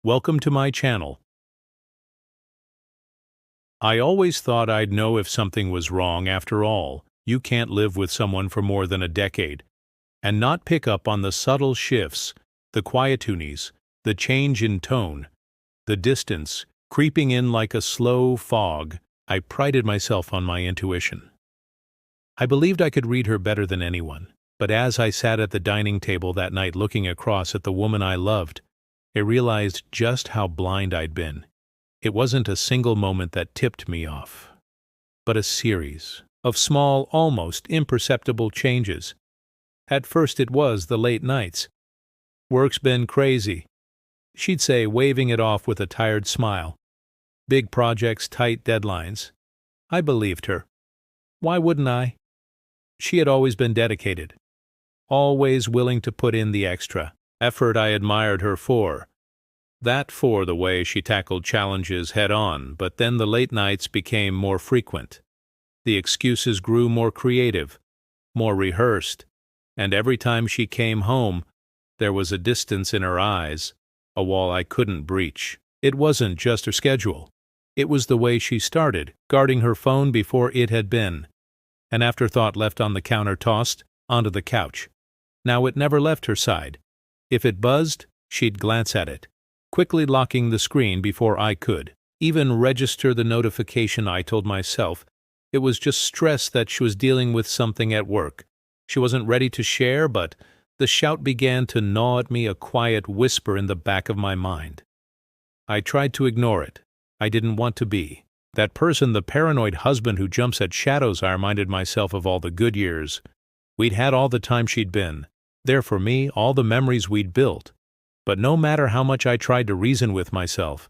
Welcome to my channel. I always thought I'd know if something was wrong. After all, you can't live with someone for more than a decade and not pick up on the subtle shifts, the quietunities, the change in tone, the distance creeping in like a slow fog. I prided myself on my intuition. I believed I could read her better than anyone, but as I sat at the dining table that night looking across at the woman I loved, I realized just how blind I'd been. It wasn't a single moment that tipped me off, but a series of small, almost imperceptible changes. At first it was the late nights. "Work's been crazy," she'd say, waving it off with a tired smile. Big projects, tight deadlines. I believed her. Why wouldn't I? She had always been dedicated, always willing to put in the extra effort I admired her for. For the way she tackled challenges head-on, but then the late nights became more frequent. The excuses grew more creative, more rehearsed, and every time she came home, there was a distance in her eyes, a wall I couldn't breach. It wasn't just her schedule. It was the way she started, guarding her phone before it had been. An afterthought left on the counter, tossed onto the couch. Now it never left her side. If it buzzed, she'd glance at it, quickly locking the screen before I could even register the notification. I told myself it was just stress, that she was dealing with something at work she wasn't ready to share, but the shout began to gnaw at me, a quiet whisper in the back of my mind. I tried to ignore it. I didn't want to be that person, the paranoid husband who jumps at shadows. I reminded myself of all the good years we'd had, all the time she'd been there for me, all the memories we'd built. But no matter how much I tried to reason with myself,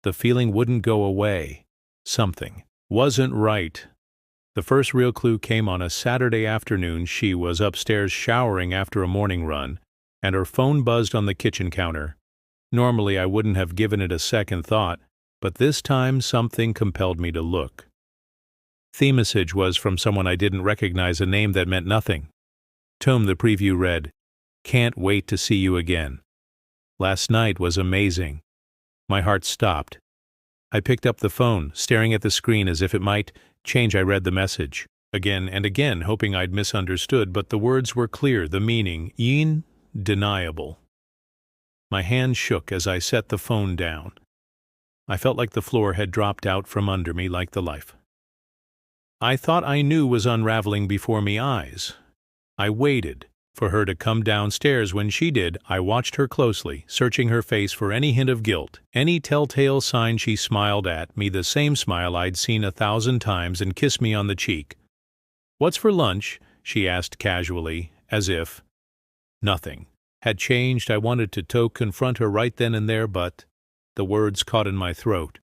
the feeling wouldn't go away. Something wasn't right. The first real clue came on a Saturday afternoon. She was upstairs showering after a morning run, and her phone buzzed on the kitchen counter. Normally I wouldn't have given it a second thought, but this time something compelled me to look. The message was from someone I didn't recognize, a name that meant nothing. The preview read, "Can't wait to see you again. Last night was amazing." My heart stopped. I picked up the phone, staring at the screen as if it might change. I read the message again and again, hoping I'd misunderstood, but the words were clear, the meaning undeniable. My hand shook as I set the phone down. I felt like the floor had dropped out from under me, like the life I thought I knew was unraveling before my eyes. I waited for her to come downstairs. When she did, I watched her closely, searching her face for any hint of guilt, any telltale sign. She smiled at me, the same smile I'd seen 1,000 times, and kissed me on the cheek. "What's for lunch?" she asked casually, as if nothing had changed. I wanted to confront her right then and there, but the words caught in my throat.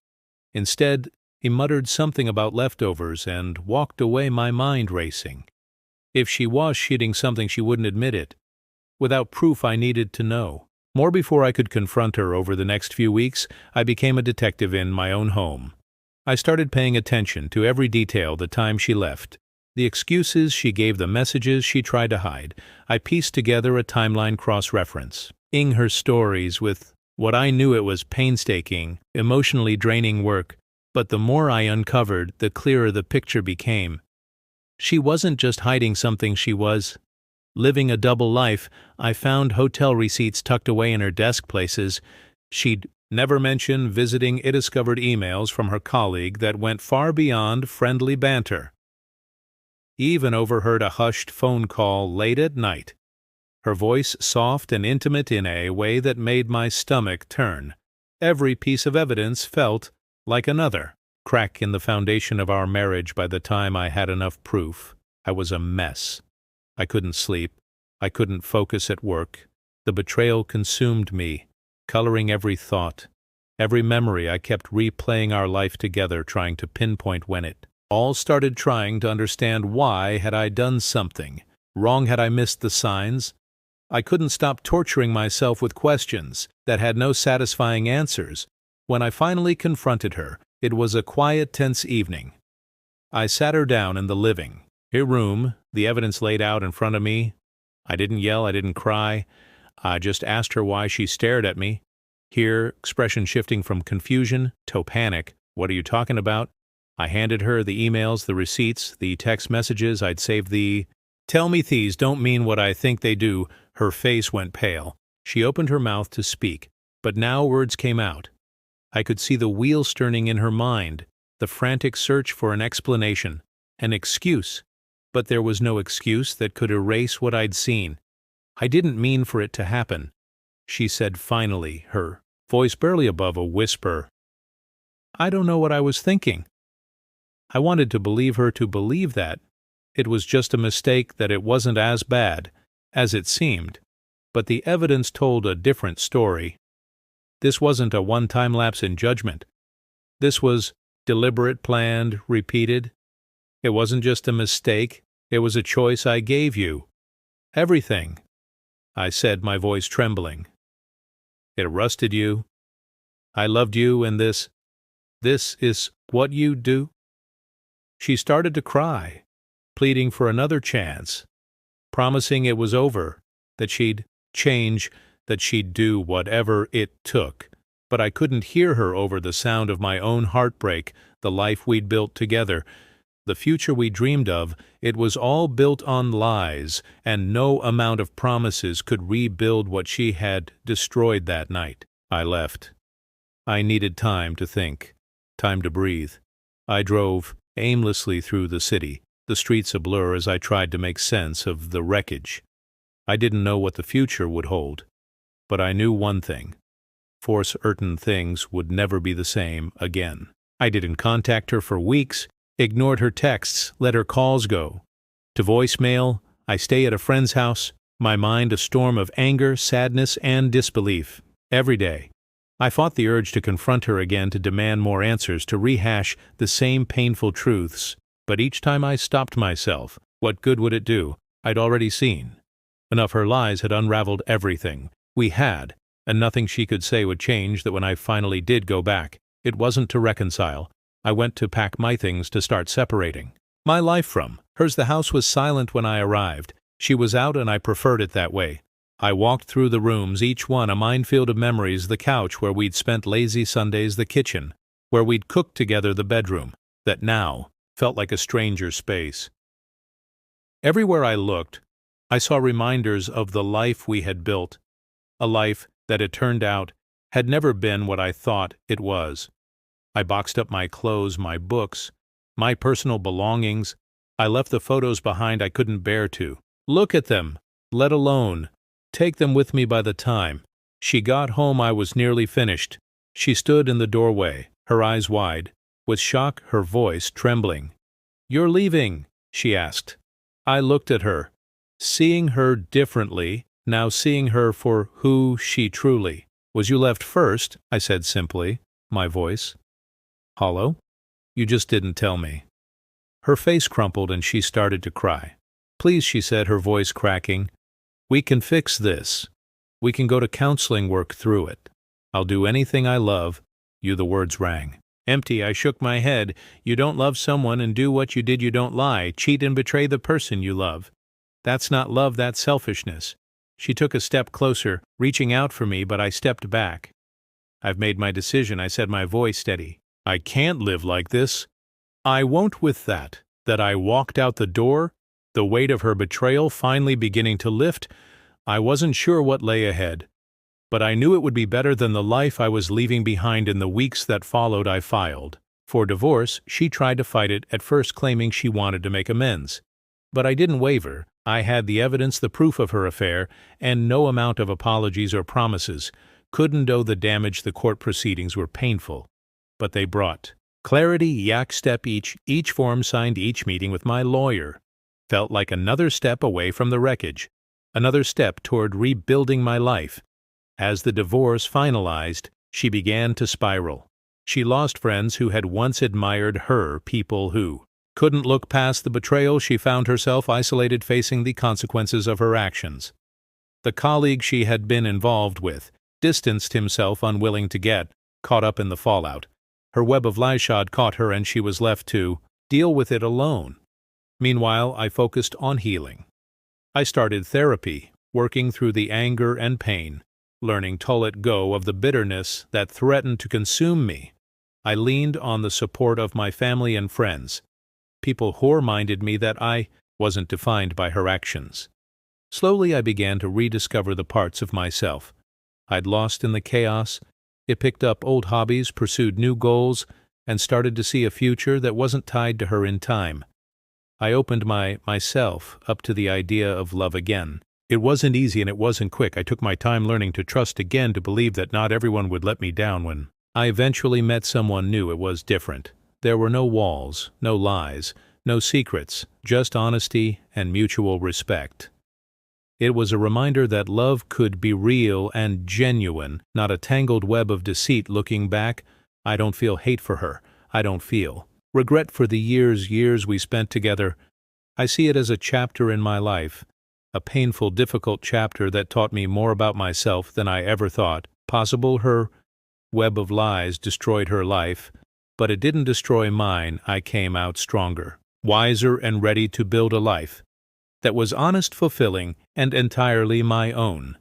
Instead, he muttered something about leftovers and walked away, my mind racing. If she was cheating something, she wouldn't admit it. Without proof, I needed to know more before I could confront her. Over the next few weeks, I became a detective in my own home. I started paying attention to every detail: the time she left, the excuses she gave, the messages she tried to hide. I pieced together a timeline, cross-referencing her stories with what I knew. It was painstaking, emotionally draining work, but the more I uncovered, the clearer the picture became. She wasn't just hiding something, she was living a double life. I found hotel receipts tucked away in her desk, places she'd never mention, visiting. I discovered emails from her colleague that went far beyond friendly banter. Even overheard a hushed phone call late at night, her voice soft and intimate in a way that made my stomach turn. Every piece of evidence felt like another crack in the foundation of our marriage. By the time I had enough proof, I was a mess. I couldn't sleep. I couldn't focus at work. The betrayal consumed me, coloring every thought, every memory. I kept replaying our life together, trying to pinpoint when it all started, trying to understand why had I done something wrong, had I missed the signs. I couldn't stop torturing myself with questions that had no satisfying answers. When I finally confronted her, it was a quiet, tense evening. I sat her down in the living room, the evidence laid out in front of me. I didn't yell, I didn't cry. I just asked her why she stared at me. Here, expression shifting from confusion to panic. What are you talking about? I handed her the emails, the receipts, the text messages I'd saved the... Tell me these don't mean what I think they do. Her face went pale. She opened her mouth to speak, but now words came out. I could see the wheels turning in her mind, the frantic search for an explanation, an excuse. But there was no excuse that could erase what I'd seen. I didn't mean for it to happen, she said finally, her voice barely above a whisper. I don't know what I was thinking. I wanted to believe her to believe that. It was just a mistake, that it wasn't as bad as it seemed. But the evidence told a different story. This wasn't a one-time lapse in judgment. This was deliberate, planned, repeated. It wasn't just a mistake. It was a choice I gave you. Everything, I said, my voice trembling. It arrested you. I loved you, and this is what you do? She started to cry, pleading for another chance, promising it was over, that she'd change, that she'd do whatever it took. But I couldn't hear her over the sound of my own heartbreak, the life we'd built together, the future we dreamed of. It was all built on lies, and no amount of promises could rebuild what she had destroyed that night. I left. I needed time to think, time to breathe. I drove aimlessly through the city, the streets a blur as I tried to make sense of the wreckage. I didn't know what the future would hold, but I knew one thing. For certain things would never be the same again. I didn't contact her for weeks, ignored her texts, let her calls go. To voicemail, I stay at a friend's house, my mind a storm of anger, sadness, and disbelief. Every day, I fought the urge to confront her again, to demand more answers, to rehash the same painful truths. But each time I stopped myself. What good would it do? I'd already seen. Enough her lies had unraveled everything. We had, and nothing she could say would change that when I finally did go back. It wasn't to reconcile. I went to pack my things, to start separating my life from hers. The house was silent when I arrived. She was out, and I preferred it that way. I walked through the rooms, each one a minefield of memories, the couch where we'd spent lazy Sundays, the kitchen where we'd cooked together, the bedroom that now felt like a stranger's space. Everywhere I looked, I saw reminders of the life we had built, a life that, it turned out, had never been what I thought it was. I boxed up my clothes, my books, my personal belongings. I left the photos behind. I couldn't bear to look at them, let alone take them with me. By the time she got home, I was nearly finished. She stood in the doorway, her eyes wide, with shock, her voice trembling. "You're leaving?" she asked. I looked at her, seeing her differently, now seeing her for who she truly was. "You left first," I said simply, my voice hollow. "You just didn't tell me." Her face crumpled and she started to cry. "Please," she said, her voice cracking. "We can fix this. We can go to counseling, work through it. I'll do anything I love you." The words rang empty. I shook my head. "You don't love someone and do what you did. You don't lie, cheat, and betray the person you love. That's not love, that's selfishness." She took a step closer, reaching out for me, but I stepped back. "I've made my decision," I said, my voice steady. "I can't live like this. I won't." With that I walked out the door, the weight of her betrayal finally beginning to lift. I wasn't sure what lay ahead, but I knew it would be better than the life I was leaving behind. In the weeks that followed, I filed for divorce. She tried to fight it, at first claiming she wanted to make amends. But I didn't waver. I had the evidence, the proof of her affair, and no amount of apologies or promises could undo the damage. The court proceedings were painful, but they brought clarity. Yak step each form signed, each meeting with my lawyer felt like another step away from the wreckage, another step toward rebuilding my life. As the divorce finalized, she began to spiral. She lost friends who had once admired her, people who couldn't look past the betrayal. She found herself isolated, facing the consequences of her actions. The colleague she had been involved with distanced himself, unwilling to get caught up in the fallout. Her web of lies had caught her, and she was left to deal with it alone. Meanwhile, I focused on healing. I started therapy, working through the anger and pain, learning to let go of the bitterness that threatened to consume me. I leaned on the support of my family and friends, people who reminded me that I wasn't defined by her actions. Slowly I began to rediscover the parts of myself I'd lost in the chaos. It picked up old hobbies, pursued new goals, and started to see a future that wasn't tied to her in time. I opened myself up to the idea of love again. It wasn't easy and it wasn't quick. I took my time learning to trust again, to believe that not everyone would let me down. When I eventually met someone new, it was different. There were no walls, no lies, no secrets, just honesty and mutual respect. It was a reminder that love could be real and genuine, not a tangled web of deceit. Looking back, I don't feel hate for her. I don't feel regret for the years we spent together. I see it as a chapter in my life, a painful, difficult chapter that taught me more about myself than I ever thought possible. Her web of lies destroyed her life, but it didn't destroy mine. I came out stronger, wiser, and ready to build a life that was honest, fulfilling, and entirely my own.